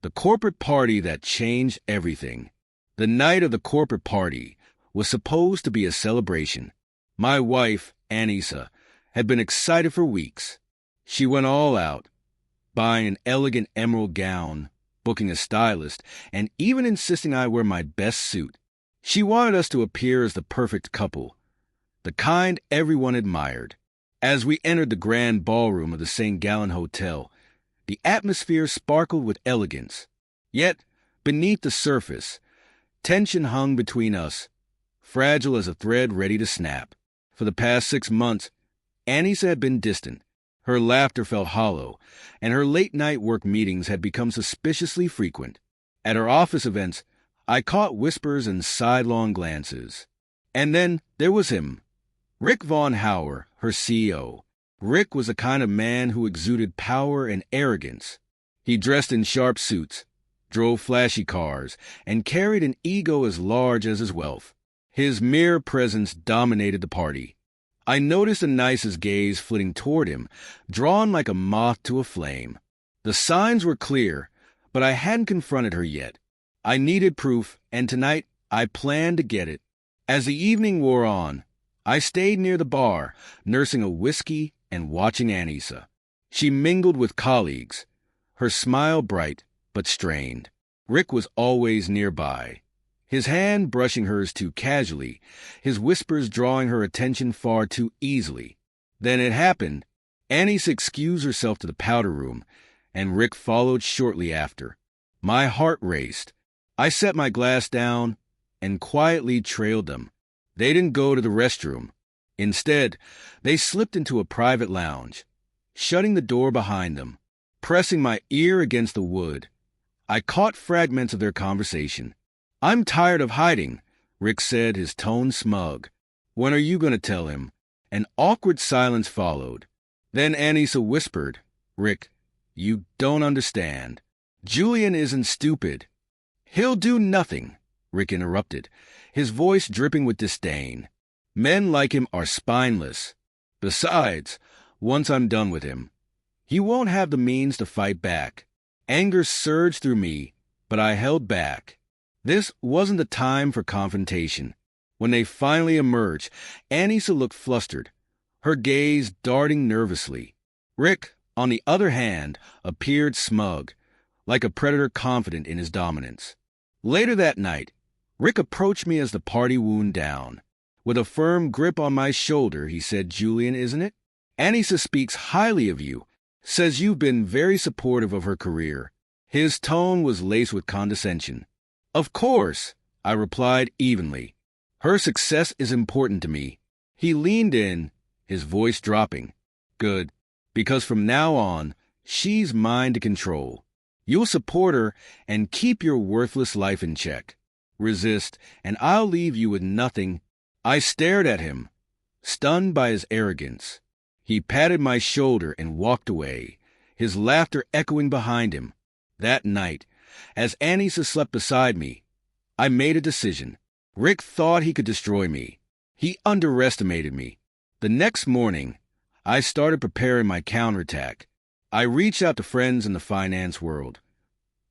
The corporate party that changed everything. The night of the corporate party was supposed to be a celebration. My wife, Anissa, had been excited for weeks. She went all out, buying an elegant emerald gown, booking a stylist, and even insisting I wear my best suit. She wanted us to appear as the perfect couple, the kind everyone admired. As we entered the grand ballroom of the St. Gallen Hotel, the atmosphere sparkled with elegance. Yet, beneath the surface, tension hung between us, fragile as a thread ready to snap. For the past 6 months, Anissa had been distant. Her laughter felt hollow, and her late-night work meetings had become suspiciously frequent. At her office events, I caught whispers and sidelong glances. And then there was him, Rick Von Hauer, her CEO. Rick was the kind of man who exuded power and arrogance. He dressed in sharp suits, drove flashy cars, and carried an ego as large as his wealth. His mere presence dominated the party. I noticed Anissa's gaze flitting toward him, drawn like a moth to a flame. The signs were clear, but I hadn't confronted her yet. I needed proof, and tonight I planned to get it. As the evening wore on, I stayed near the bar, nursing a whiskey and watching Anissa. She mingled with colleagues, her smile bright but strained. Rick was always nearby, his hand brushing hers too casually, his whispers drawing her attention far too easily. Then it happened. Anissa excused herself to the powder room, and Rick followed shortly after. My heart raced. I set my glass down and quietly trailed them. They didn't go to the restroom. Instead, they slipped into a private lounge, shutting the door behind them. Pressing my ear against the wood, I caught fragments of their conversation. "I'm tired of hiding," Rick said, his tone smug. "When are you going to tell him?" An awkward silence followed. Then Anissa whispered, "Rick, you don't understand. Julian isn't stupid." "He'll do nothing," Rick interrupted, his voice dripping with disdain. "Men like him are spineless. Besides, once I'm done with him, he won't have the means to fight back." Anger surged through me, but I held back. This wasn't the time for confrontation. When they finally emerged, Anissa looked flustered, her gaze darting nervously. Rick, on the other hand, appeared smug, like a predator confident in his dominance. Later that night, Rick approached me as the party wound down. With a firm grip on my shoulder, he said, "Julian, isn't it? Anissa speaks highly of you, says you've been very supportive of her career." His tone was laced with condescension. "Of course," I replied evenly. "Her success is important to me." He leaned in, his voice dropping. "Good, because from now on, she's mine to control. You'll support her and keep your worthless life in check. Resist, and I'll leave you with nothing." I stared at him, stunned by his arrogance. He patted my shoulder and walked away, his laughter echoing behind him. That night, as Anissa slept beside me, I made a decision. Rick thought he could destroy me. He underestimated me. The next morning, I started preparing my counterattack. I reached out to friends in the finance world,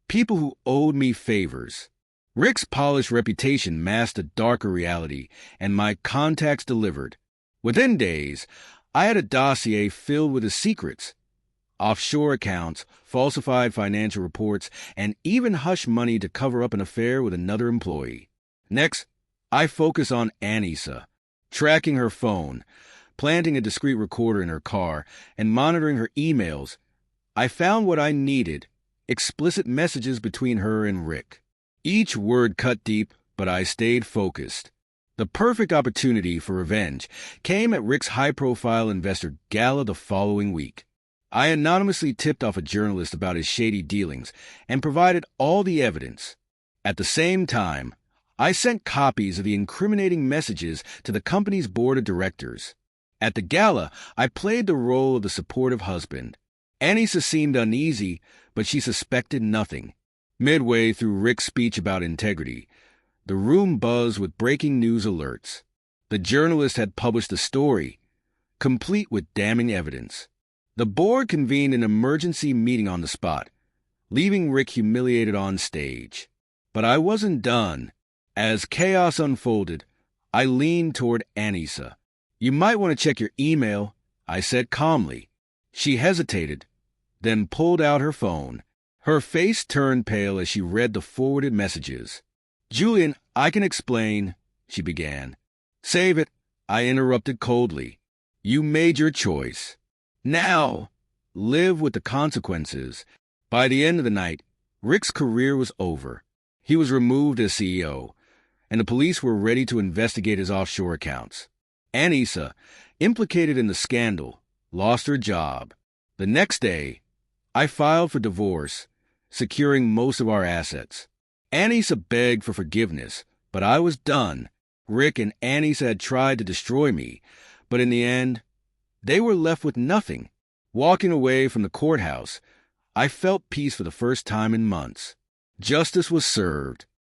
people who owed me favors. Rick's polished reputation masked a darker reality, and my contacts delivered. Within days, I had a dossier filled with his secrets. Offshore accounts, falsified financial reports, and even hush money to cover up an affair with another employee. Next, I focus on Anissa, tracking her phone, planting a discreet recorder in her car, and monitoring her emails. I found what I needed, explicit messages between her and Rick. Each word cut deep, but I stayed focused. The perfect opportunity for revenge came at Rick's high-profile investor gala the following week. I anonymously tipped off a journalist about his shady dealings and provided all the evidence. At the same time, I sent copies of the incriminating messages to the company's board of directors. At the gala, I played the role of the supportive husband. Anissa seemed uneasy, but she suspected nothing. Midway through Rick's speech about integrity, the room buzzed with breaking news alerts. The journalist had published a story, complete with damning evidence. The board convened an emergency meeting on the spot. leaving Rick humiliated on stage. But I wasn't done. As chaos unfolded, I leaned toward Anissa. "You might want to check your email," I said calmly. She hesitated, then pulled out her phone. Her face turned pale as she read the forwarded messages. "Julian, I can explain," she began. "Save it," I interrupted coldly. "You made your choice. Now, live with the consequences." By the end of the night, Rick's career was over. He was removed as CEO, and the police were ready to investigate his offshore accounts. Anissa, implicated in the scandal, lost her job. The next day, I filed for divorce, securing most of our assets. Anissa begged for forgiveness, but I was done. Rick and Anissa had tried to destroy me, but in the end, they were left with nothing. Walking away from the courthouse, I felt peace for the first time in months. Justice was served,